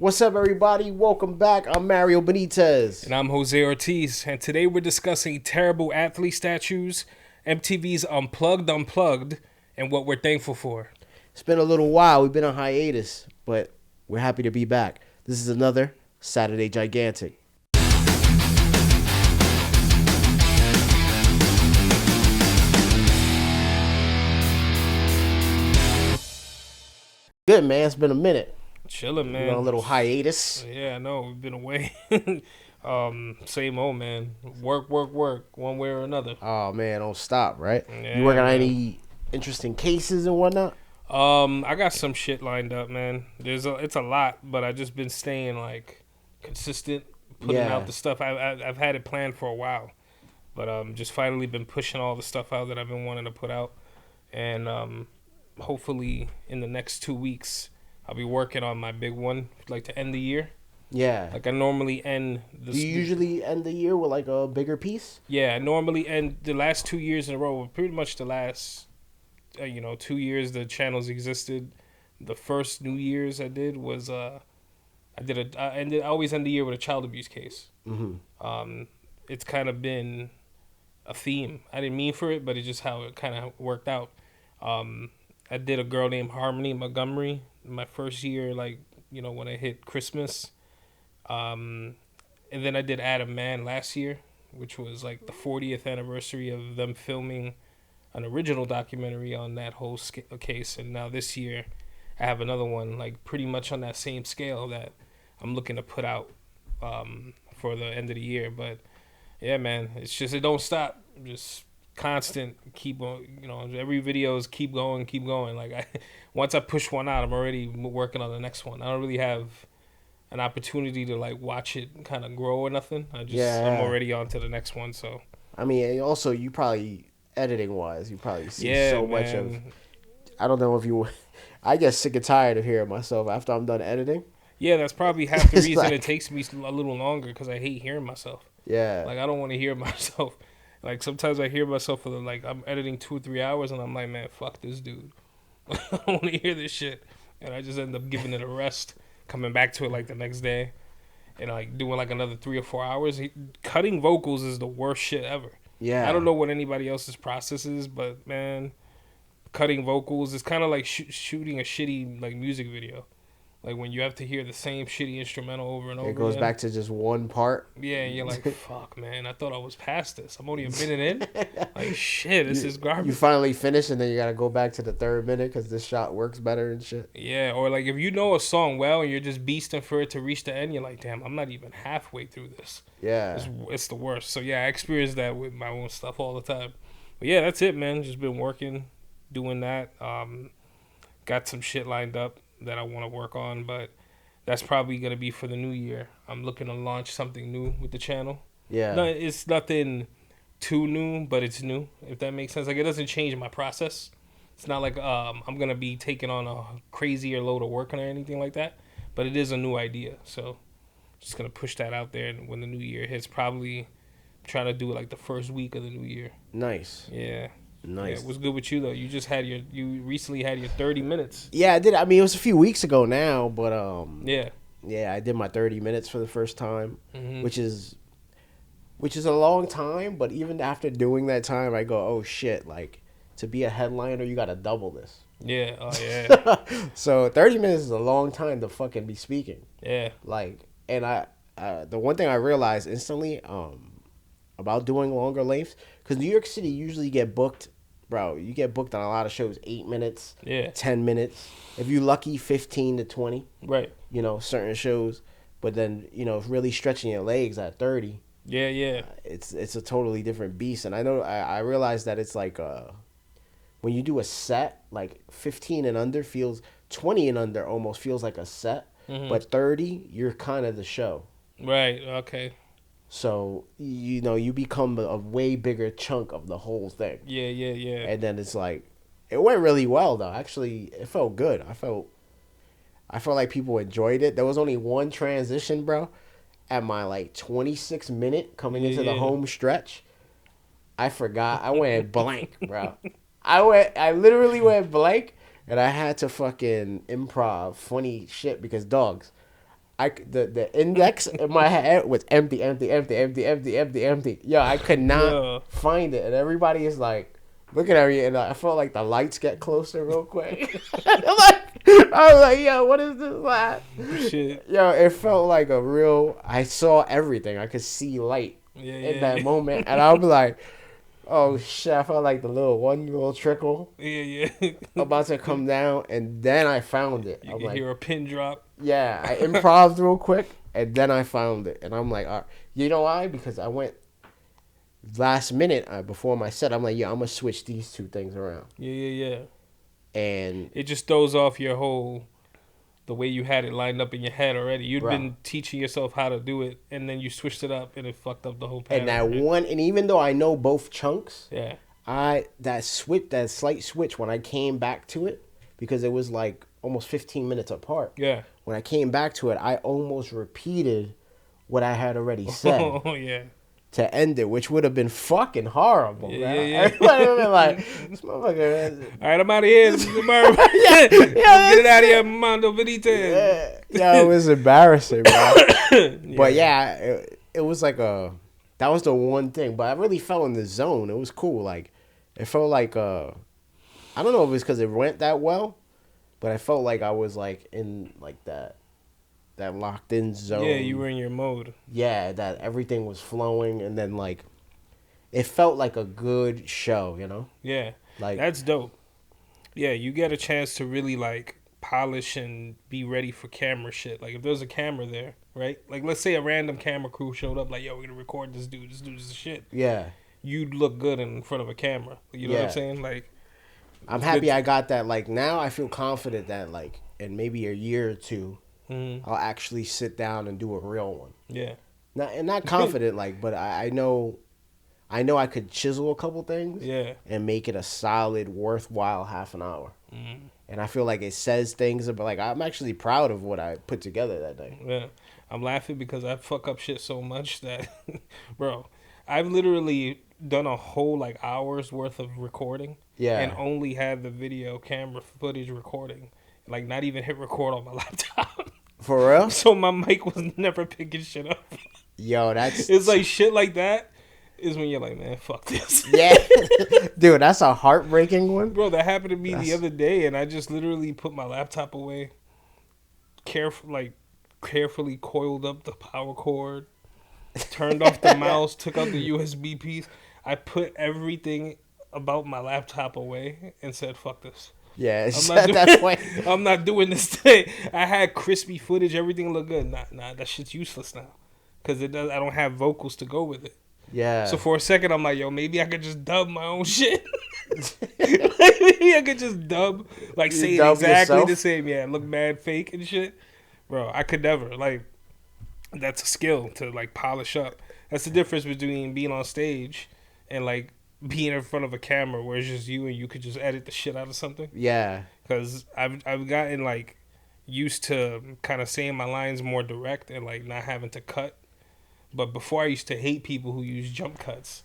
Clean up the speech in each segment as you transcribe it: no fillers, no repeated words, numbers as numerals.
What's up, everybody? Welcome back. I'm Mario Benitez. And I'm Jose Ortiz, and today we're discussing terrible athlete statues, MTV's Unplugged, and what we're thankful for. It's been a little while. We've been on hiatus, but we're happy to be back. This is another Saturday Gigantic. Good, man. It's been a minute. Chilling, man. We're on a little hiatus. Yeah, I know. We've been away. Same old, man. Work, one way or another. Oh, man. Don't stop, right? Yeah, you working on man. any interesting cases and whatnot? I got some shit lined up, man. It's a lot, but I just been staying like consistent, putting out the stuff. I've had it planned for a while, but just finally been pushing all the stuff out that I've been wanting to put out, and hopefully in the next 2 weeks I'll be working on my big one, like to end the year. Yeah. Like I normally end. Do you usually end the year with like a bigger piece? Yeah, I normally end the last 2 years in a row. Pretty much the last, 2 years the channels existed. The first New Year's I did was I always end the year with a child abuse case. Mm-hmm. It's kind of been a theme. I didn't mean for it, but it's just how it kind of worked out. I did a girl named Harmony Montgomery my first year, when I hit Christmas. And then I did Adam Man last year, which was like the 40th anniversary of them filming an original documentary on that whole case. And now this year I have another one like pretty much on that same scale that I'm looking to put out for the end of the year. But yeah, man, it's just, it don't stop. Just constant, keep on, every video is keep going. Like once I push one out, I'm already working on the next one. I don't really have an opportunity to like watch it kind of grow or nothing. I'm already on to the next one. So I mean, also you probably editing wise, you probably see so much of. I don't know if you. I get sick and tired of hearing myself after I'm done editing. Yeah, that's probably half the reason like, it takes me a little longer, because I hate hearing myself. Yeah. Like I don't want to hear myself. Like sometimes I hear myself for like I'm editing 2 or 3 hours and I'm like, man, fuck this dude. I don't want to hear this shit, and I just end up giving it a rest, coming back to it like the next day, and like doing like another 3 or 4 hours. Cutting vocals is the worst shit ever. Yeah. I don't know what anybody else's process is, but man, cutting vocals is kind of like shooting a shitty like music video. Like when you have to hear the same shitty instrumental over and over. It goes again. back to just one part. Yeah, and you're like, fuck, man. I thought I was past this. I'm only a minute in. Like, shit, this is garbage. You finally finish, and then you got to go back to the third minute because this shot works better and shit. Yeah, or like if you know a song well and you're just beasting for it to reach the end, you're like, damn, I'm not even halfway through this. Yeah. It's the worst. So, yeah, I experience that with my own stuff all the time. But, yeah, that's it, man. Just been working, doing that. Got some shit lined up that I want to work on, but that's probably going to be for the new year. I'm looking to launch something new with the channel. Yeah. No, it's nothing too new, but it's new, if that makes sense. Like, it doesn't change my process. It's not like I'm going to be taking on a crazier load of work or anything like that, but it is a new idea. So just going to push that out there, and when the new year hits, probably try to do it like the first week of the new year. Nice. Yeah. Nice. Yeah, what's good with you though? You recently had your 30 minutes. Yeah, I did. I mean, it was a few weeks ago now, but Yeah, I did my 30 minutes for the first time, mm-hmm. which is a long time. But even after doing that time, I go, oh shit! Like to be a headliner, you got to double this. Yeah. Oh yeah. So 30 minutes is a long time to fucking be speaking. Yeah. Like, and the one thing I realized instantly about doing longer lengths, because New York City usually get booked. Bro, you get booked on a lot of shows 8 minutes, 10 minutes. If you're lucky, 15 to 20. Right. Certain shows. But then, really stretching your legs at 30. Yeah. It's a totally different beast. And I know, I realize that it's like, when you do a set, like 15 and under 20 and under almost feels like a set. Mm-hmm. But 30, you're kind of the show. Right, okay. So, you become a way bigger chunk of the whole thing. Yeah. And then it's like, it went really well, though. Actually, it felt good. I felt like people enjoyed it. There was only one transition, bro. At my, 26 minute coming into the home stretch, I forgot. I went blank, bro. I literally went blank, and I had to fucking improv funny shit because, dogs, the index in my head was empty, empty, empty, empty, empty, empty, empty. Yo, I could not find it, and everybody is like looking at me, and I felt like the lights get closer real quick. I was like, yo, what is this like? Shit. Yo, it felt like a real. I saw everything. I could see light in that moment, and I was like, oh shit! I felt like the one little trickle. Yeah. About to come down, and then I found it. You can hear a pin drop. Yeah, I improv'd real quick, and then I found it, and I'm like, you know why? Because I went last minute before my set. I'm like, yeah, I'm gonna switch these two things around. Yeah. And it just throws off the way you had it lined up in your head already. You'd been teaching yourself how to do it, and then you switched it up, and it fucked up the whole pattern. And even though I know both chunks, yeah, that slight switch when I came back to it, because it was like almost 15 minutes apart. Yeah. When I came back to it, I almost repeated what I had already said. Oh yeah. To end it, which would have been fucking horrible. Yeah. Everybody would have been like, this motherfucker. All right, I'm out of here. This is Mario. Get it out of here, Mario Benitez. Yeah, it was embarrassing, bro. But yeah, it was like that was the one thing. But I really fell in the zone. It was cool. Like, it felt like, I don't know if it was because it went that well, but I felt like I was like in like that locked in zone. Yeah, you were in your mode. Yeah, that everything was flowing, and then like it felt like a good show, you know? Yeah. Like that's dope. Yeah, you get a chance to really like polish and be ready for camera shit. Like if there's a camera there, right? Like let's say a random camera crew showed up like, yo, we're gonna record this dude. This dude is the shit. Yeah. You'd look good in front of a camera. You know what I'm saying? Like I'm happy I got that. Like now I feel confident that like in maybe a year or two I'll actually sit down and do a real one. Yeah. Not confident like, but I know I could chisel a couple things. Yeah. And make it a solid, worthwhile half an hour. And I feel like it says things about like I'm actually proud of what I put together that day. Yeah. I'm laughing because I fuck up shit so much that bro, I've literally done a whole like hour's worth of recording. Yeah. And only had the video camera footage recording. Like not even hit record on my laptop. For real? So my mic was never picking shit up. Yo, it's like shit like that is when you're like, man, fuck this. Yeah. Dude, that's a heartbreaking one. Bro, that happened to me the other day, and I just literally put my laptop away, carefully coiled up the power cord, turned off the mouse, took out the USB piece. I put everything about my laptop away and said, fuck this. Yeah, I'm not doing this thing. I had crispy footage, everything looked good. Nah, that shit's useless now, cause I don't have vocals to go with it. Yeah. So for a second, I'm like, yo, maybe I could just dub my own shit. Maybe I could just dub, like say it exactly yourself? The same. Yeah, look mad fake and shit, bro. I could never like. That's a skill to like polish up. That's the difference between being on stage and like being in front of a camera where it's just you and you could just edit the shit out of something. Yeah. Because I've gotten like used to kind of saying my lines more direct and like not having to cut. But before I used to hate people who use jump cuts,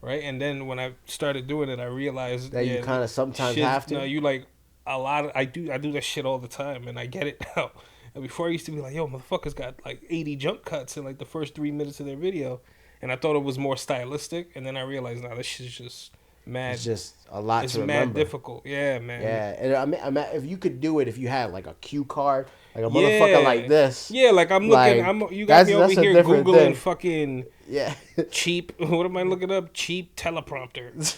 right? And then when I started doing it, I realized that you kind of sometimes have to. No, you like a lot of I do that shit all the time, and I get it now. And before I used to be like, yo, motherfuckers got like 80 jump cuts in like the first 3 minutes of their video. And I thought it was more stylistic, and then I realized, nah, this shit's just mad. It's just a lot to remember. It's mad difficult. Yeah, man. Yeah, and I mean, if you could do it, if you had like a cue card, like a motherfucker like this. Yeah, like I'm looking. Like, you got me over here Googling thing. Fucking yeah cheap. What am I looking up? Cheap teleprompter.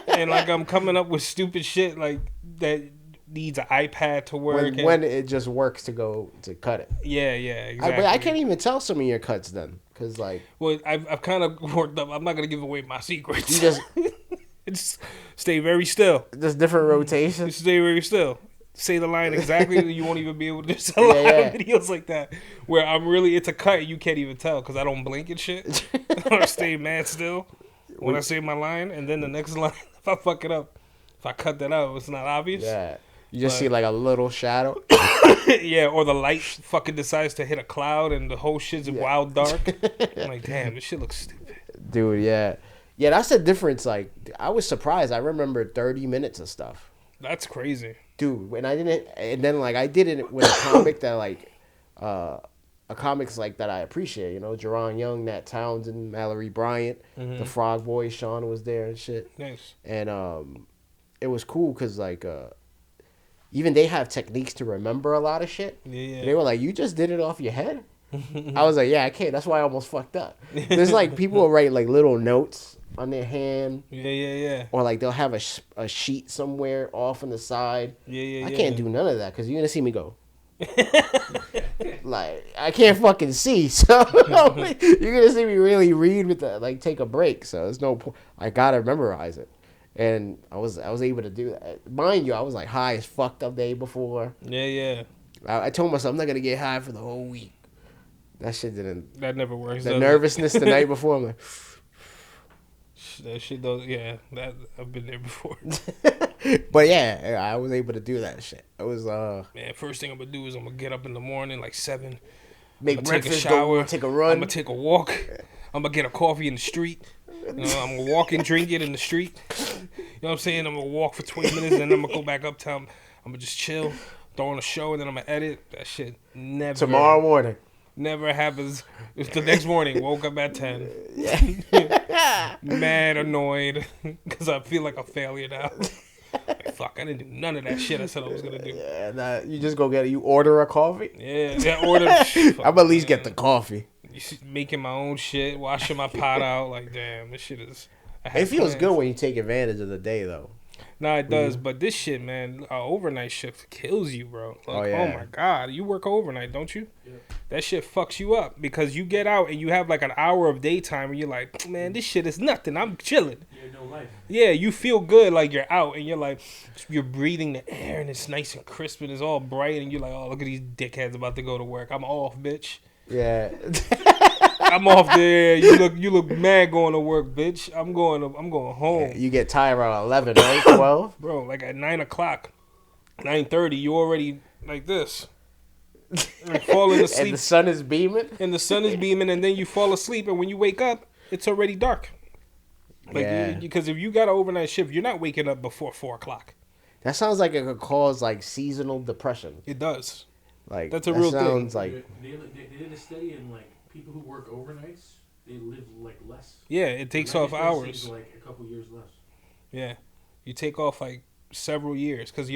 And like I'm coming up with stupid shit like that needs an iPad to work. When it just works to cut it. Yeah, exactly. But I can't even tell some of your cuts then. Cause like, well, I've kind of worked up. I'm not gonna give away my secrets. You just just stay very still. Just different rotations. Just stay very still. Say the line exactly. You won't even be able to just a lot of videos like that where it's a cut. You can't even tell because I don't blink and shit. Or stay mad still when I say my line, and then the next line, if I fuck it up, if I cut that out, it's not obvious. Yeah. You just see like a little shadow. Yeah, or the light fucking decides to hit a cloud and the whole shit's wild dark. I'm like, damn, this shit looks stupid. Dude, yeah. Yeah, that's the difference. Like, I was surprised. I remember 30 minutes of stuff. That's crazy. Dude, when I didn't, and then like I did it with a comic that like, comics like that I appreciate. You know, Jerron Young, Nat Townsend, Mallory Bryant, the Frog Boy, Sean was there and shit. Nice. And it was cool because like even they have techniques to remember a lot of shit. Yeah. They were like, you just did it off your head. I was like, yeah, I can't. That's why I almost fucked up. There's like people will write like little notes on their hand. Yeah. Or like they'll have a sheet somewhere off on the side. Yeah. I can't do none of that because you're gonna see me go. Like I can't fucking see, so you're gonna see me really read with the like take a break. So there's no point. I gotta memorize it, and I was able to do that. Mind you, I was like high as fucked up day before. Yeah. I told myself I'm not gonna get high for the whole week. That shit didn't. That never works. The nervousness the night before, I'm like. That shit does, yeah. That I've been there before. But yeah, I was able to do that shit. It was man. First thing I'm gonna do is I'm gonna get up in the morning like 7. Make breakfast, take a shower, take a run. I'm gonna take a walk. I'm gonna get a coffee in the street. You know, I'm gonna walk and drink it in the street. You know what I'm saying? I'm gonna walk for 20 minutes, and then I'm gonna go back uptown. I'm gonna just chill, throw on a show, and then I'm gonna edit. That shit never. Tomorrow morning. Never happens. It's the next morning. Woke up at 10. Mad annoyed because I feel like a failure now. Like, fuck, I didn't do none of that shit I said I was gonna do. Yeah, nah, you just go get it. You order a coffee. Yeah, order. I'm at least get the coffee. Making my own shit, washing my pot out. Like, damn, this shit is. It feels good when you take advantage of the day, though. Nah, it does. But this shit, man, overnight shift kills you, bro. Like, yeah. Oh my god, you work overnight, don't you? Yeah. That shit fucks you up because you get out and you have like an hour of daytime and you're like, man, this shit is nothing. I'm chilling. Yeah, no life. Yeah, you feel good like you're out and you're like, you're breathing the air and it's nice and crisp and it's all bright and you're like, oh, look at these dickheads about to go to work. I'm off, bitch. Yeah. I'm off there. You look mad going to work, bitch. I'm going home. You get tired around 11, right? 12? Bro, like at 9 o'clock, 9:30, you already like this. Like falling asleep. And the sun is beaming? And then you fall asleep, and when you wake up, it's already dark. Like, because if you got an overnight shift, you're not waking up before 4 o'clock. That sounds like it could cause like seasonal depression. It does. Like that's a real thing. Like they did a study and like people who work overnights, they live like less. Yeah, it takes off hours. Like a couple years less. Yeah, you take off like several years because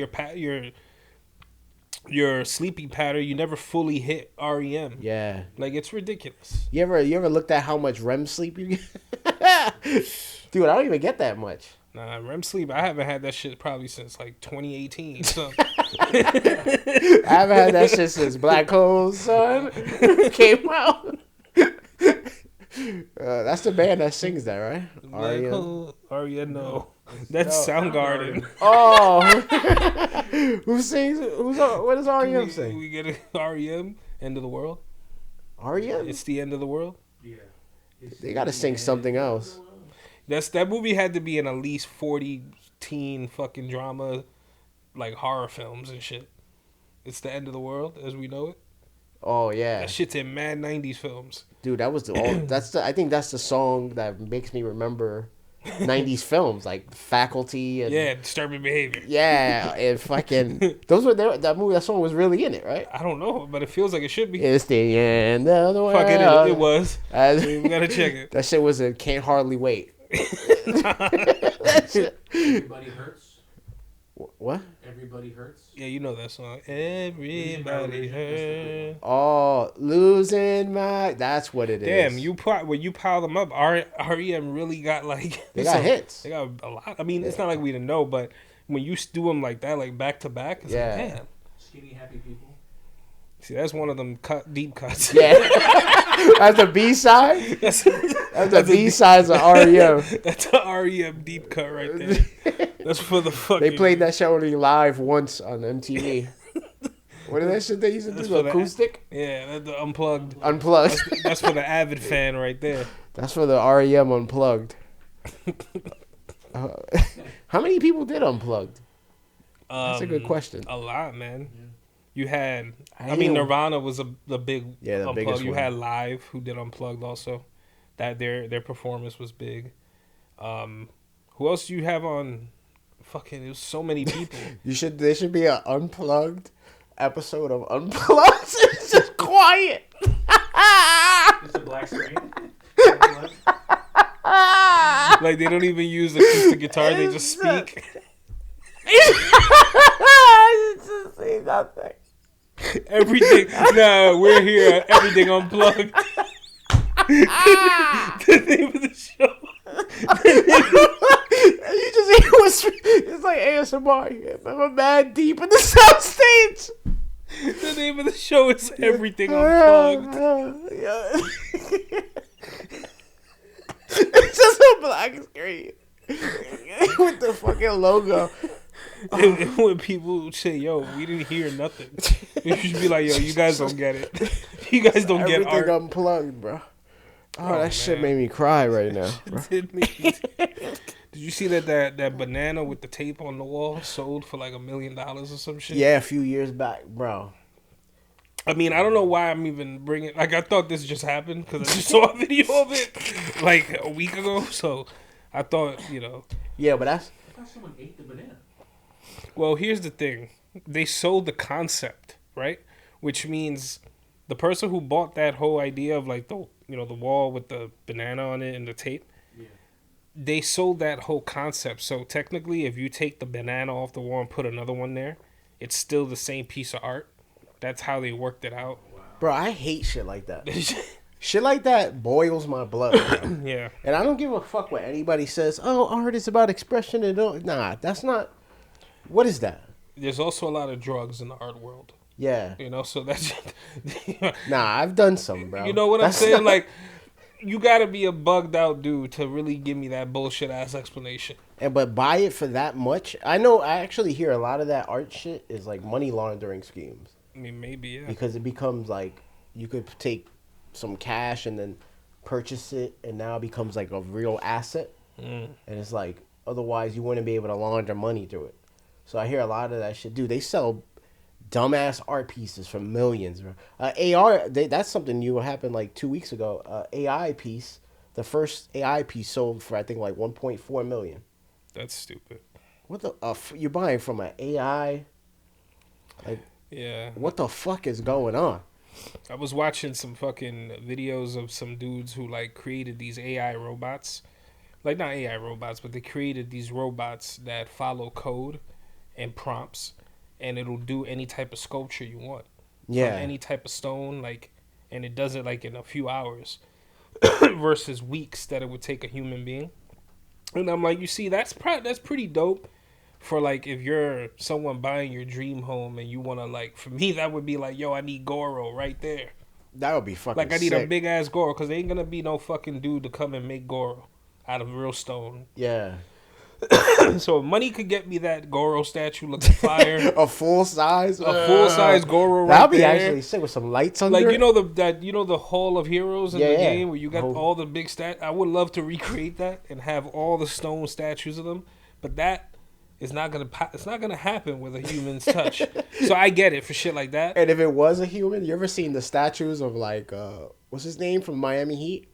your sleeping pattern, you never fully hit REM. Yeah, like it's ridiculous. You ever looked at how much REM sleep you get? Dude, I don't even get that much. Nah, REM sleep, I haven't had that shit probably since like 2018. So. I haven't had that shit since Black Hole Sun came out. That's the band that sings that, right? Black Hole, no. That's Soundgarden. Oh, who sings? What does REM sing? We get it. REM, End of the World. REM? It's the end of the world. Yeah. They gotta sing something else. That movie had to be in at least 40 teen fucking drama, like horror films and shit. It's the end of the world as we know it. Oh yeah, that shit's in mad 90s films. Dude, I think that's the song that makes me remember 90s films like Faculty and Disturbing Behavior. Yeah, and fucking that song was really in it, right? I don't know, but it feels like it should be. It's the end of the world. Fuck it was. We gotta check it. That shit was a Can't Hardly Wait. Everybody Hurts. What? Everybody Hurts. Yeah, you know that song. Everybody hurts. Oh, losing my. That's what it is. Damn, when you pile them up, REM really got like. They got hits. They got a lot. I mean, it's not like we didn't know, but when you do them like that, like back to back, it's like, damn. Skinny Happy People. See, that's one of them deep cuts. Yeah. That's the B-side? That's the B-sides of REM. That's a REM deep cut right there. That's for the fucking... They played that show only live once on MTV. What is that shit they used to do? The acoustic? Yeah, that's the Unplugged. Unplugged. That's for the avid fan right there. That's for the REM Unplugged. How many people did Unplugged? That's a good question. A lot, man. Yeah. You had, Nirvana was the big Unplugged. Biggest you one. had Live, who did Unplugged also. That their performance was big. Who else do you have on? Fucking, there's so many people. There should be an Unplugged episode of Unplugged. It's just quiet. Like they don't even use acoustic guitar; they just speak. I just say nothing. Everything. No, we're here. Everything unplugged. The name of the show. You just hear it's like ASMR. I'm mad deep in the sound stage. The name of the show is Everything Unplugged. It's just a black screen with the fucking logo. And when people say, "Yo, we didn't hear nothing," you should be like, "Yo, you guys don't get it. You guys don't get art." Everything unplugged, bro. Oh, that shit made me cry right now. Did you see that banana with the tape on the wall sold for like $1 million or some shit? Yeah, a few years back, bro. I mean, I don't know why I'm even bringing. Like, I thought this just happened because I just saw a video of it like a week ago. So I thought, Yeah, but that's. I thought someone ate the banana. Well, here's the thing: they sold the concept, right? Which means the person who bought that whole idea of like the wall with the banana on it and the tape. Yeah. They sold that whole concept. So technically, if you take the banana off the wall and put another one there, it's still the same piece of art. That's how they worked it out. Wow. Bro, I hate shit like that. Shit like that boils my blood. Bro. Yeah. And I don't give a fuck what anybody says. Oh, art is about expression and all. Nah, that's not. What is that? There's also a lot of drugs in the art world. Yeah. So that's. Nah, I've done some, bro. You know what I'm That's saying? not- Like, you gotta be a bugged out dude to really give me that bullshit ass explanation. But buy it for that much? I know. I actually hear a lot of that art shit is like money laundering schemes. I mean, maybe, yeah. Because it becomes like you could take some cash and then purchase it, and now it becomes like a real asset. And it's like otherwise you wouldn't be able to launder money through it. So I hear a lot of that shit. Dude, they sell dumbass art pieces for millions, bro. That's something new. Happened like 2 weeks ago. AI piece, the first AI piece sold for I think like 1.4 million. That's stupid. What the? You're buying from an AI? Like, Yeah. what the fuck is going on? I was watching some fucking videos of some dudes who like created these AI robots. Like not AI robots, but they created these robots that follow code and prompts, and it'll do any type of sculpture you want. Yeah. From any type of stone, like, and it does it like in a few hours versus weeks that it would take a human being. And I'm like, you see, that's pretty dope for like if you're someone buying your dream home and you want to like, for me that would be like, yo, I need Goro right there. That would be fucking Like I need a sick. big ass Goro because there ain't gonna be no fucking dude to come and make Goro out of real stone. Yeah. So if money could get me that Goro statue looking fire. A full size? A full size Goro right That'd be there. actually sick with some lights under Like it. the Hall of Heroes in the Yeah. game where you got all the big I would love to recreate that and have all the stone statues of them, but that is not gonna happen with a human's touch. So I get it for shit like that. And if it was a human, you ever seen the statues of like what's his name from Miami Heat?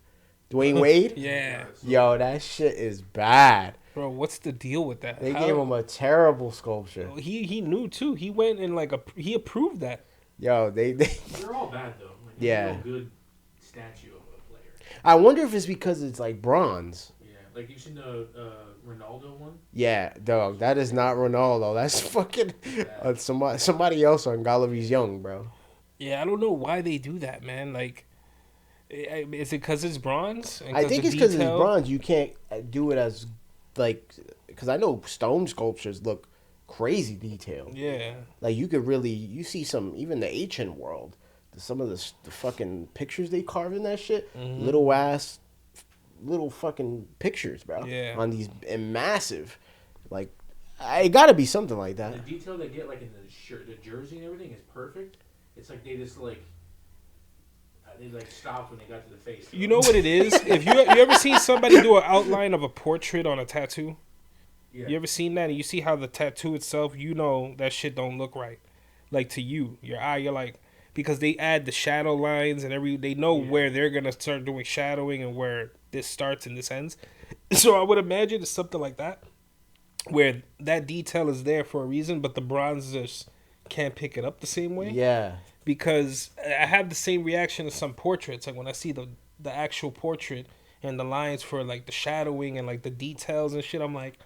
Dwayne Wade? Yeah, Yo, that shit is bad. bro, what's the deal with that? They gave him a terrible sculpture. He knew too. He went and he approved that. Yo, they They're all bad though. Like, Yeah. there's no good statue of a player. I wonder if it's because it's like bronze. Yeah, like you've seen the Ronaldo one. Yeah, dog, that is not Ronaldo. That's fucking somebody else on Gallery's Young, bro. Yeah, I don't know why they do that, man. Like, is it because it's bronze? And I think it's because it's detail? bronze. You can't do it as like because I know stone sculptures look crazy detailed. Yeah. Like you see some even the ancient world, some of the fucking pictures they carve in that shit, little fucking pictures, bro. Yeah. On these and massive, like it got to be something like that. The detail they get like in the shirt, the jersey and everything is perfect. It's like they just like they like stopped when they got to the face. You know what it is? If you ever seen somebody do an outline of a portrait on a tattoo? Yeah. You ever seen that? And you see how the tattoo itself, you know that shit don't look right. Like to you, your eye, you're like, because they add the shadow lines and they know where they're gonna start doing shadowing and where this starts and this ends. So I would imagine it's something like that, where that detail is there for a reason, but the bronze just can't pick it up the same way. Yeah. Because I have the same reaction to some portraits. Like when I see the actual portrait and the lines for like the shadowing and like the details and shit. I'm like,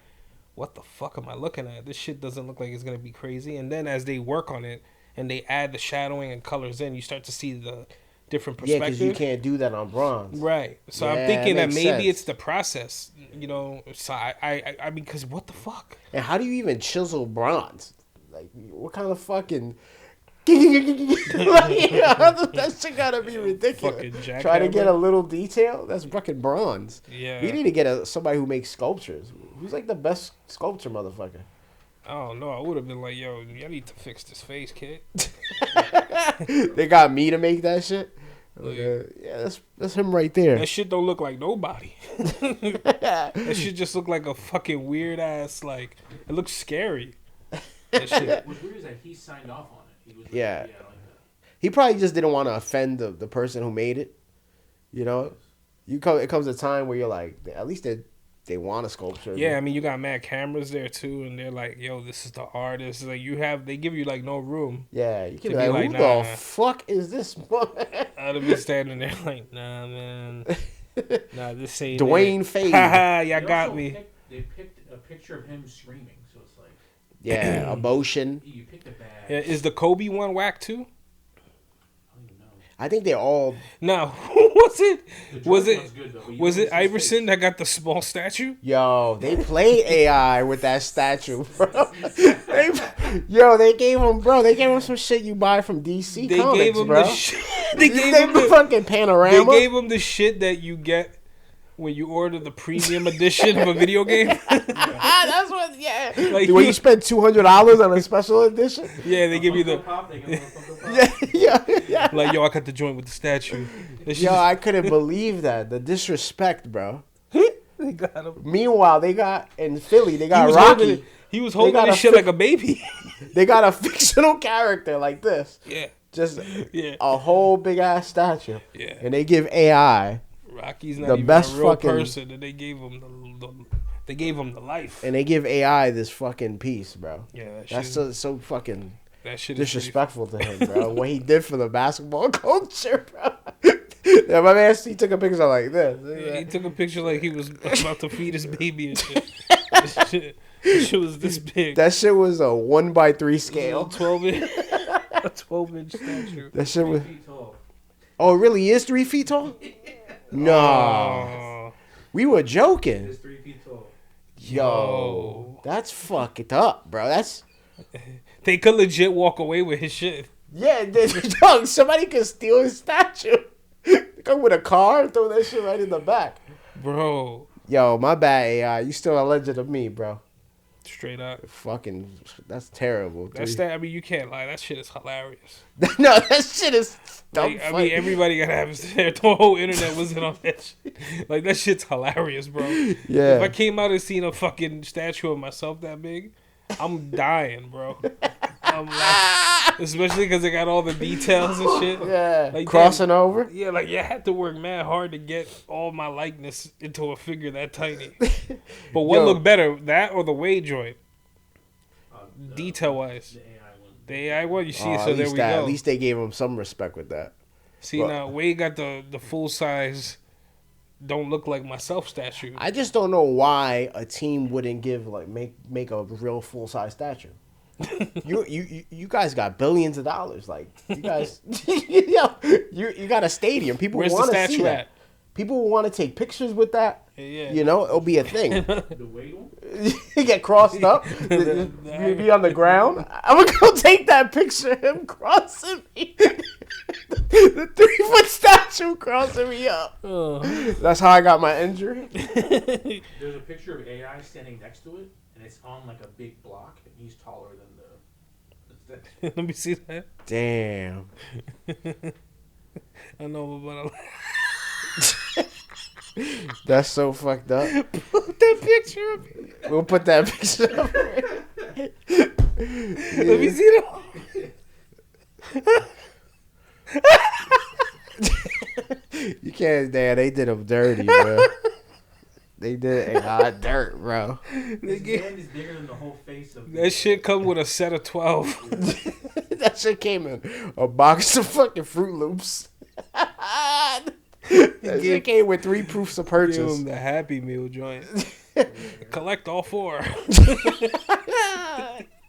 what the fuck am I looking at? This shit doesn't look like it's gonna be crazy. And then as they work on it and they add the shadowing and colors in, you start to see the different Yeah, perspective. because you can't do that on bronze. Right. So Yeah, I'm thinking that that makes maybe sense. it's the process, you know. So I mean, because what the fuck? And how do you even chisel bronze? Like, what kind of fucking... that shit gotta be ridiculous. Fucking Try to jackhammer. get a little detail. That's fucking bronze. Yeah. We need to get somebody who makes sculptures. Who's like the best sculpture, motherfucker? I don't know. I would have been like, yo, you need to fix this face, kid. They got me to make that shit. Look. Yeah, that's him right there. That shit don't look like nobody. That shit just look like a fucking weird ass, like, it looks scary. That shit. What's weird is that he signed off on it. He was like, Yeah. I like that. He probably just didn't want to offend the person who made it. You know, it comes a time where you're like, at least they want a sculpture. Yeah, I mean, you got mad cameras there too, and they're like, yo, this is the artist. Like, they give you like no room. Yeah, you can To be be like, like, who nah. the fuck is this? I'd have been standing there like, nah, man. Nah, this ain't Dwayne it. Fade. Haha, y'all They got also me. They picked a picture of him screaming, so it's like Yeah, emotion. you picked a bad. Yeah, is the Kobe one whack too? I don't even know. I think they're all. No, who was it? The Was George it one's good, though, but you was don't it see his Iverson face. that got the small statue? Yo, they played AI with that statue, bro. They gave him some shit you buy from DC They Comics, gave him bro. the shit. They gave him the the fucking panorama. They gave him the shit that you get when you order the premium edition of a video game. That's what. Yeah. Like, When you spend $200 on a special edition. yeah, they give you the Funko Pop, they give him a Funko Pop. Yeah. like, yo, I got the joint with the statue. That shit Yo, is- I couldn't believe that. The disrespect, bro. they got him. Meanwhile, they got in Philly. They He got was Rocky. holding got this a shit like a baby. They got a fictional character like this. Yeah, Just yeah, a whole big ass statue. yeah. And they give AI. Rocky's not the even best a real fucking- person, and they gave him they gave him the life. And they give AI this fucking piece, bro. Yeah, that That's shit, so fucking that shit is disrespectful to him, bro. What he did for the basketball culture, bro. Yeah, my man, he took a picture like this. Yeah, he took a picture like he was about to feed his baby and shit. This shit was this big. That shit was a 1x3 A scale. 12-inch statue. That shit was. 3 feet tall. Oh, it really is 3 feet tall? No. Oh, We were joking. It's 3 feet tall. Yo. That's fucked up, bro. That's. they could legit walk away with his shit. Yeah, dog, somebody could steal his statue. Come with a car and throw that shit right in the back. Bro, Yo, my bad, AI. You still a legend of me, bro. straight up. Fucking, that's terrible. I mean, you can't lie. That shit is hilarious. No, that shit is dumb. Like, I mean, everybody gotta have his hair. The whole internet was in on that shit. Like, that shit's hilarious, bro. Yeah. If I came out and seen a fucking statue of myself that big, I'm dying, bro. I'm laughing. Especially because they got all the details and shit. Yeah. Like, Crossing over. Yeah, like, you had to work mad hard to get all my likeness into a figure that tiny. But what Yo. looked better, that or the Wade joint? The- Detail-wise. The AI one. The AI one, you see, Oh, so there we go. At least they gave him some respect with that. See, Well- now, Wade got the full-size, don't look like myself statue. I just don't know why a team wouldn't make a real full size statue. you guys got billions of dollars. Like you guys, you got a stadium. People Where's the want to see statue that. at? People will want to take pictures with that. Yeah. You know, it'll be a thing. The Wade one? You get crossed up. You be on the ground. I'm gonna go take that picture of him crossing me. The 3-foot statue crossing me up. Oh. That's how I got my injury. There's a picture of AI standing next to it, and it's on like a big block, and he's taller than the Let me see that. Damn. I know, but That's so fucked up. put that picture of me. We'll put that picture up. Let me see that. You can't, damn, they did him dirty, bro. They did it hot dirt, bro. His hand is bigger than the whole face of That shit come with a set of 12. That shit came in a box of fucking Fruit Loops. That shit came with 3 proofs of Give purchase. him the Happy Meal joint. Collect all 4.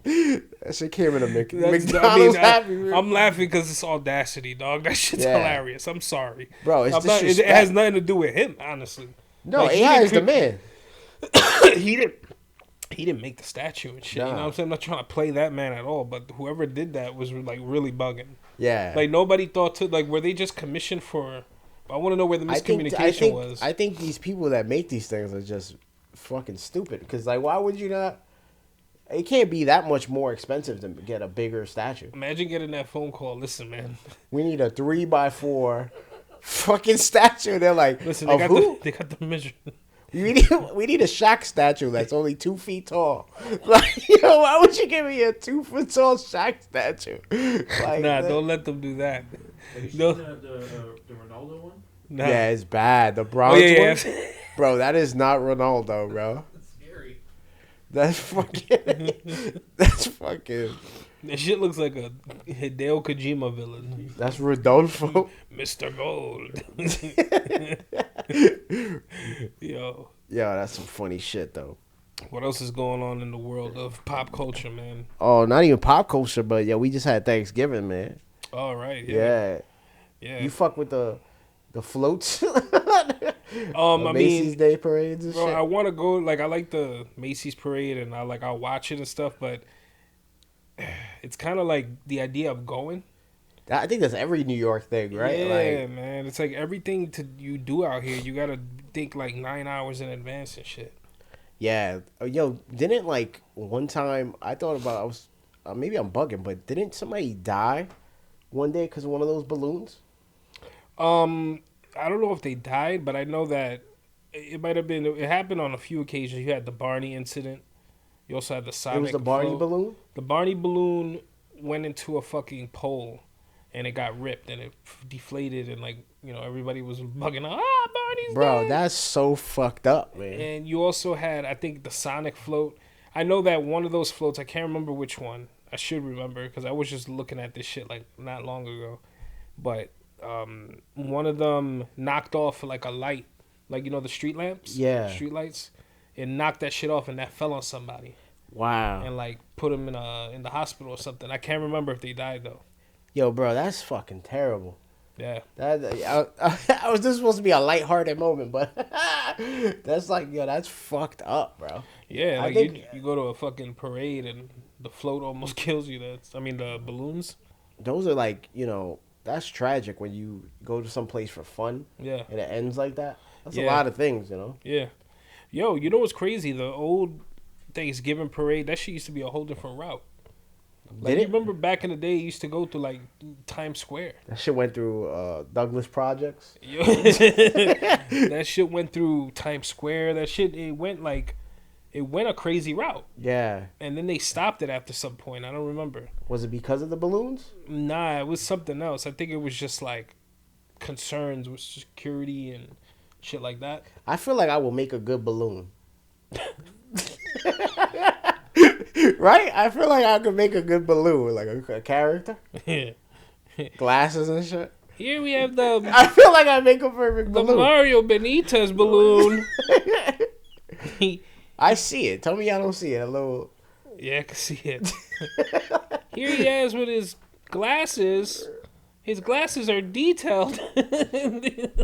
That shit came in a That's- McDonald's Happy Meal. I'm laughing because it's audacity, dog. That shit's Yeah. hilarious. I'm sorry. Bro, it's I'm not- it disrespect. has nothing to do with him, honestly. No, Like, he AI didn't is the cre- man. He didn't make the statue and shit. You know Nah. what I'm saying? I'm not trying to play that man at all, but whoever did that was like really bugging. Yeah. Like nobody thought to like were they just commissioned for? I want to know where the miscommunication was. I think these people that make these things are just fucking stupid. Because, like, why would you not? It can't be that much more expensive to get a bigger statue. Imagine getting that phone call. Listen, man. We need a 3x4 fucking statue. They're like, Listen, of who? they got the measure. We need a Shaq statue that's only 2 feet tall. Like, why would you give me a 2 foot tall Shaq statue? Like, Nah, don't let them do that. Have you seen No. the Ronaldo one? Nah. Yeah, it's bad. The Oh bronze yeah, one, bro. That is not Ronaldo, bro. That's scary. That's fucking. That's fucking. That shit looks like a Hideo Kojima villain. That's Rodolfo. Mr. Gold. Yo, Yeah, that's some funny shit though. what else is going on in the world of pop culture, man? Oh, not even pop culture, but yeah, we just had Thanksgiving, man. All right, Yeah. yeah. You fuck with the floats. I Macy's mean, Day parades and bro, shit. I want to go. Like, I like the Macy's parade, and I'll watch it and stuff. But it's kind of like the idea of going. I think that's every New York thing, right? Yeah, Like, man. It's like everything you do out here, you gotta think like 9 hours in advance and shit. yeah. Yo, didn't like one time I thought about I was maybe I'm bugging, but didn't somebody die one day because of one of those balloons? I don't know if they died, but I know that it might have been. It happened on a few occasions. You had the Barney incident. You also had the Sonic. It was the Barney float. balloon. The Barney balloon went into a fucking pole, and it got ripped and it deflated, and like everybody was bugging. Barney's Bro, dead. that's so fucked up, man. And you also had, I think, the Sonic float. I know that one of those floats. I can't remember which one. I should remember because I was just looking at this shit like not long ago, but. One of them knocked off like a light, like the street lamps, street lights. It knocked that shit off, and that fell on somebody, Wow. and like put them in the hospital or something. I can't remember if they died though. Yo, bro, that's fucking terrible. Yeah, I was just supposed to be a lighthearted moment, but that's like, yo, that's fucked up, bro. yeah. I Like think- you go to a fucking parade and the float almost kills you. The balloons. Those are like, that's tragic when you go to some place for fun Yeah, and it ends like that. That's a Yeah. lot of things, yeah. Yo, you know what's crazy? The old Thanksgiving parade, that shit used to be a whole different route. Like, Did you it? remember back in the day, it used to go through like Times Square. That shit went through Douglas Projects. Yo, that shit went through Times Square. That shit, it went a crazy route. Yeah. And then they stopped it after some point. I don't remember. Was it because of the balloons? Nah, it was something else. I think it was just like concerns with security and shit like that. I feel like I will make a good balloon. Right? I feel like I could make a good balloon, like a character, glasses and shit. Here we have the I feel like I make a perfect balloon. Mario Benitez balloon. I see it. Tell me I don't see it. A little. Yeah, I can see it. Here he is with his glasses. His glasses are detailed. Pretty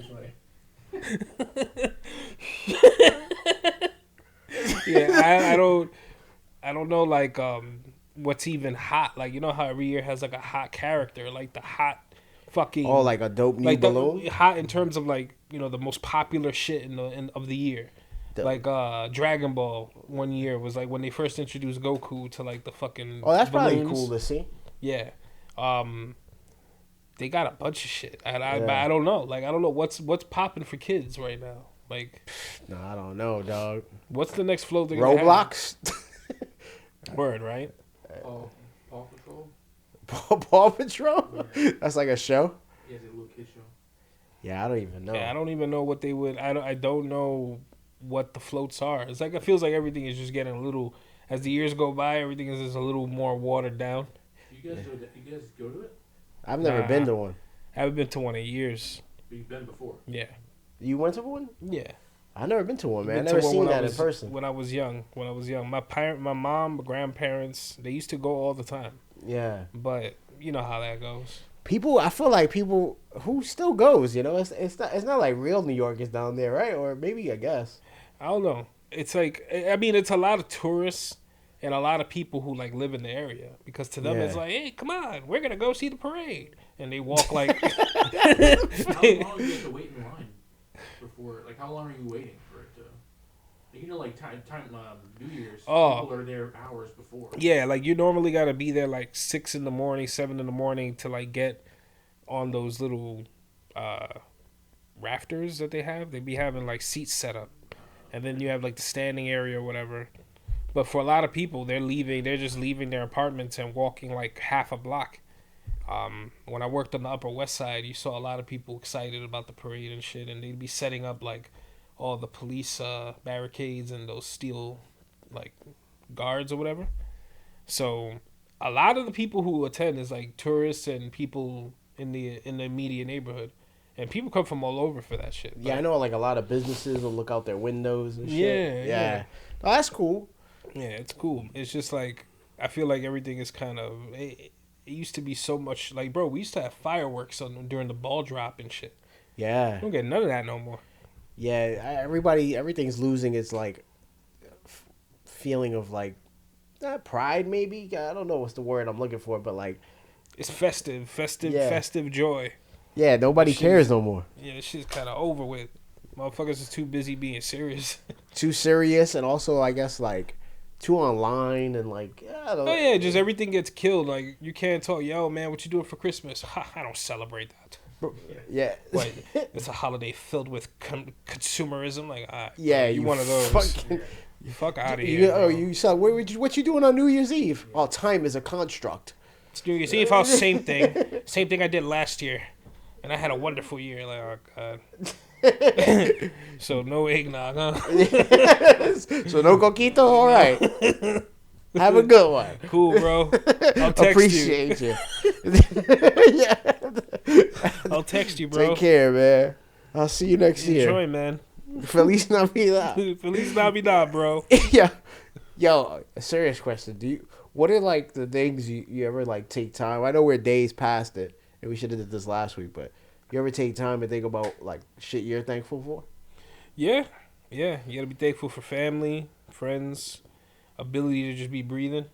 funny. Yeah, I don't know like what's even hot. Like how every year has like a hot character, like the hot fucking Oh, like a dope new like balloon. hot in terms of like the most popular shit of the year. Like Dragon Ball one year was like when they first introduced Goku to like the fucking Oh, that's balloons. probably cool to see. Yeah. They got a bunch of shit. But Yeah. I don't know. Like I don't know what's popping for kids right now. Like No, I don't know, dog. what's the next float they're gonna have? Roblox. Word, right? Paw Patrol. Paw Patrol. That's like a show. Yeah, it's a little kid show. Yeah, I don't even know. Yeah, I don't even know what they would. I don't know what the floats are. It's like it feels like everything is just getting a little as the years go by. Everything is just a little more watered down. You guys go to it? I've never Nah. been to one. I haven't been to one in years. You've been before. Yeah. You went to one? Yeah. I've never been to one, man. Been I to never one seen when that in person. When I was young. My mom, my grandparents, they used to go all the time. Yeah. But you know how that goes. I feel like people who still goes, it's not like real New Yorkers down there, right? Or maybe, I guess. I don't know. It's like, I mean, it's a lot of tourists and a lot of people who like live in the area, because to them it's like, hey, come on, we're gonna go see the parade, and they walk like. How long do you have to wait in line before? Like, how long are you waiting for it to? Like New Year's. Oh. People are there hours before. Yeah, like you normally gotta be there like 6 in the morning, 7 in the morning to like get on those little rafters that they have. They be having like seats set up, and then you have like the standing area or whatever. But for a lot of people, they're just leaving their apartments and walking like half a block. When I worked on the Upper West Side, you saw a lot of people excited about the parade and shit, and they'd be setting up like all the police barricades and those steel like guards or whatever. So a lot of the people who attend is like tourists and people in the immediate neighborhood, and people come from all over for that shit. Yeah, I know like a lot of businesses will look out their windows and Yeah, shit. yeah. Oh, that's cool. Yeah, it's cool. It's just like, I feel like everything is kind of. It used to be so much like, bro, we used to have fireworks during the ball drop and shit. Yeah. We don't get none of that no more. Yeah, everything's losing its like feeling of like pride, maybe. I don't know what's the word I'm looking for, but like it's festive joy. Yeah, nobody cares no more. Yeah, this shit's kind of over with. Motherfuckers is too busy being serious. Too serious, and also I guess like too online and like I don't know. Oh yeah, just everything gets killed. Like you can't talk. Yo, man, what you doing for Christmas? I don't celebrate that. Yeah, like it's a holiday filled with consumerism. Like, yeah, you one of those. Fuck out of here. What you doing on New Year's Eve? Oh, time is a construct. It's New Year's Eve. Same thing I did last year, and I had a wonderful year. Like, oh god. So no eggnog, huh? So no coquito. All right. Have a good one. Cool, bro. I'll text Appreciate you. Yeah. I'll text you, bro. Take care, man. I'll see you next year. Enjoy, man. Feliz Navidad. Feliz Navidad, bro. Yeah. Yo, a serious question. What are like the things you ever like take time? I know we're days past it, and we should have did this last week, but you ever take time to think about like shit you're thankful for? Yeah. You gotta be thankful for family, friends, ability to just be breathing.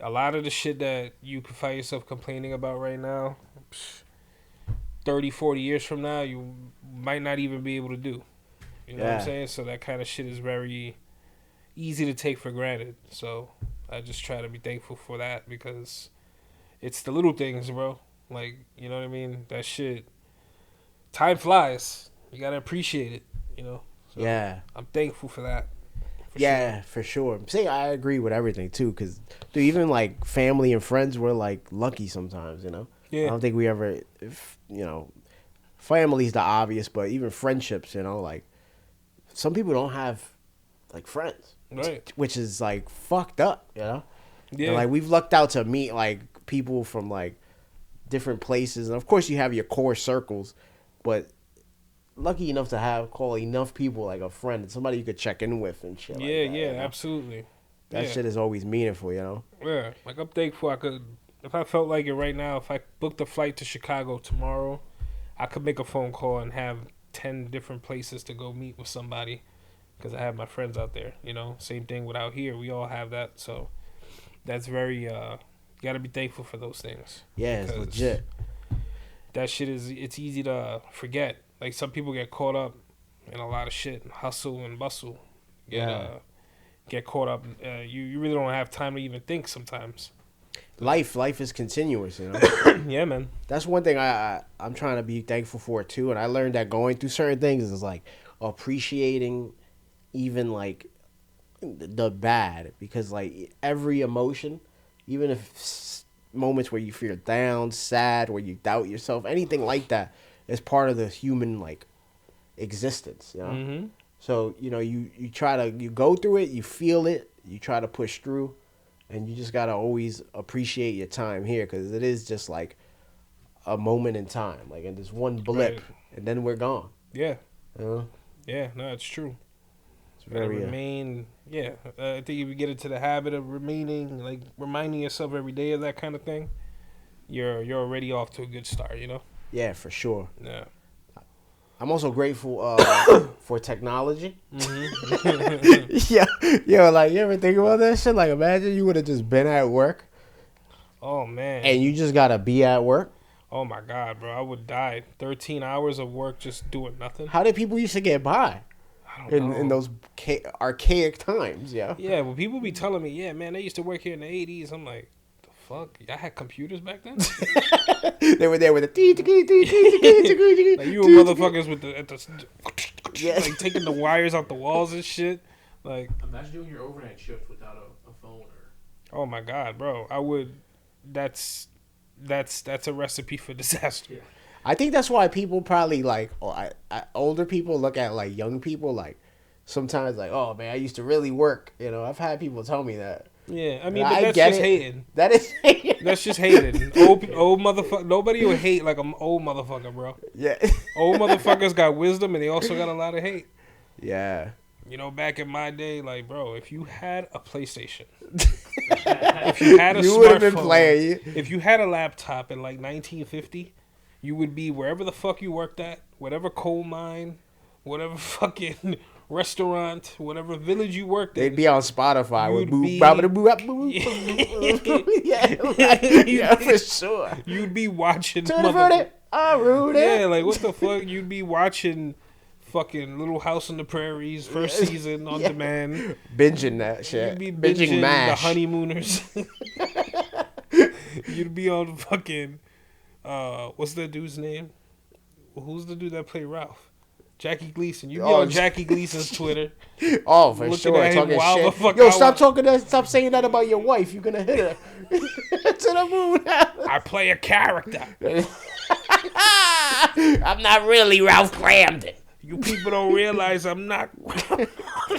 A lot of the shit that you could find yourself complaining about right now, 30, 40 years from now, you might not even be able to do. You know what I'm saying? So that kind of shit is very easy to take for granted. So I just try to be thankful for that, because it's the little things, bro. Like, you know what I mean? That shit, time flies. You gotta appreciate it, So yeah. I'm thankful for that. For sure. I agree with everything too, because even like family and friends, we're like lucky sometimes, Yeah. I don't think we ever, family's the obvious, but even friendships, like some people don't have like friends, right? Which is like fucked up, Yeah. And, like we've lucked out to meet like people from like different places, and of course you have your core circles, but lucky enough to call enough people like a friend and somebody you could check in with and shit. Absolutely. That shit is always meaningful, Yeah, like I'm thankful if I felt like it right now, if I booked a flight to Chicago tomorrow, I could make a phone call and have 10 different places to go meet with somebody, because I have my friends out there, Same thing with out here. We all have that, so that's very, you gotta be thankful for those things. Yeah, it's legit. That shit it's easy to forget. Like, some people get caught up in a lot of shit, hustle and bustle. Get caught up. You really don't have time to even think sometimes. Life is continuous, Yeah, man. That's one thing I'm trying to be thankful for too, and I learned that going through certain things is like appreciating even like the bad, because like every emotion, even if moments where you feel down, sad, where you doubt yourself, anything like that, is part of the human like existence, Mm-hmm. So you try to go through it, you feel it, you try to push through, and you just gotta always appreciate your time here, because it is just like a moment in time, like in this one blip, Right. and then we're gone. Yeah. You know? Yeah. No, it's true. It's very Remain. Yeah. I think if you get into the habit of remaining, like reminding yourself every day of that kind of thing, you're already off to a good start. You know. yeah, for sure. Yeah. I'm also grateful for technology. Mm-hmm. yeah, like you ever think about that shit? Like, imagine you would have just been at work Oh man. and you just gotta be at work. Oh my God, bro! I would die. 13 hours of work just doing nothing. How did people used to get by I don't know. in those archaic times? Yeah, Yeah, well, people be telling me, yeah, man, they used to work here in the 80s. I'm like, the fuck? Y'all had computers back then? they were there with the Like, you were motherfuckers with Yeah. like taking the wires out the walls and shit. Like, Imagine doing your overnight shift without a phone or. oh my God, bro! I would. That's a recipe for disaster. Yeah. I think that's why people probably like older people look at like young people like sometimes like, oh man, I used to really work. You know, I've had people tell me that. Yeah, I mean, I but that's get just it. hating. That is That's just hating. Old motherfucker. Nobody would hate like an old motherfucker, bro. yeah. Old motherfuckers got wisdom and they also got a lot of hate. Yeah. You know, back in my day, like, bro, if you had a PlayStation, if you had a You would have been smartphone, playing. if you had a laptop in like 1950, you would be wherever the fuck you worked at, whatever coal mine, whatever fucking restaurant, whatever village you worked in. They'd be on Spotify with You'd boo, be- bop, boo, bop, boo, yeah, for sure. You'd be watching Tutti frutti, oh, Rudy. Yeah, like what the fuck? You'd be watching fucking Little House on the Prairies first season on Yeah. demand. Binging that shit. You'd be Binging binging MASH. The Honeymooners. You'd be on fucking what's that dude's name? Who's the dude that played Ralph? Jackie Gleason. You'd be Oh, on Jackie Gleason's Twitter. Oh, for Looking sure. at him Talking while the shit. fuck Yo, I stop was- talking that. Stop saying that about your wife. You're gonna hit her to the moon. I play a character. I'm not really Ralph Cramden. You people don't realize I'm not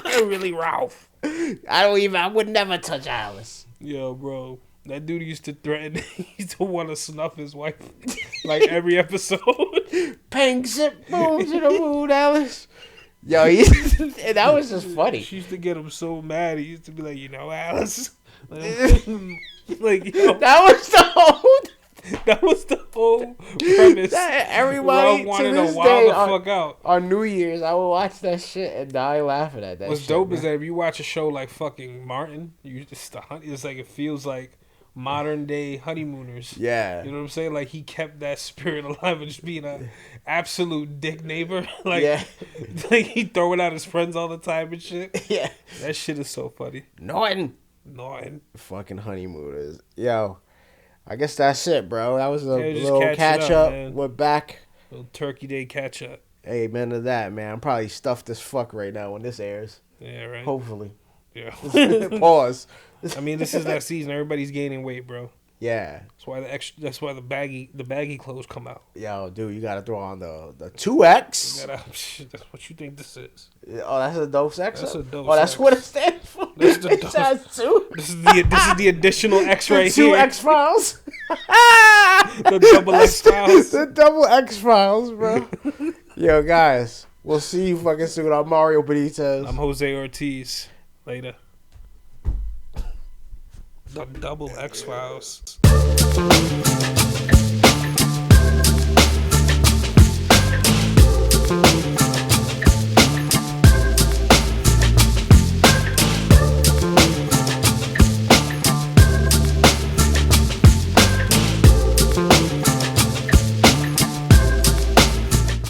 really Ralph. I would never touch Alice. Yo, bro. That dude used to threaten, he used to want to snuff his wife like every episode. Pink zip boom to the moon, Alice. Yo, and that was just funny. She used to get him so mad. He used to be like, you know, Alice. Like, yo, That was the whole. that was the whole premise. Everybody Ralph wanted to to this wild day the fuck out. on New Year's, I would watch that shit and die laughing at that. What's shit, dope man. is that if you watch a show like fucking Martin, you just it's like it feels like modern day honeymooners. Yeah. You know what I'm saying? Like he kept that spirit alive and just being an absolute dick neighbor. Like, Yeah. like he throwing out his friends all the time and shit. Yeah. That shit is so funny. Norton. Annoying. Fucking honeymooners. Yo, I guess that's it, bro. That was a Yeah, just little catching catch up, up. man. We're back. Little Turkey Day catch up. Amen to that, man. I'm probably stuffed as fuck right now when this airs. Yeah, right. Hopefully. Yeah. Pause. I mean, this is that season. Everybody's gaining weight, bro. Yeah. That's why the baggy clothes come out. Yo, dude, you gotta throw on the 2X. That's what you think this is. Oh, that's a Dos X? That's a Dos Oh, that's X. what it stands for? That's the It Dos- says two? This is the additional X right Two here. X Files? The double X Files. The double X Files, bro. Yo, guys, we'll see you fucking soon. I'm Mario Benitez. I'm Jose Ortiz. Later. The double X Files.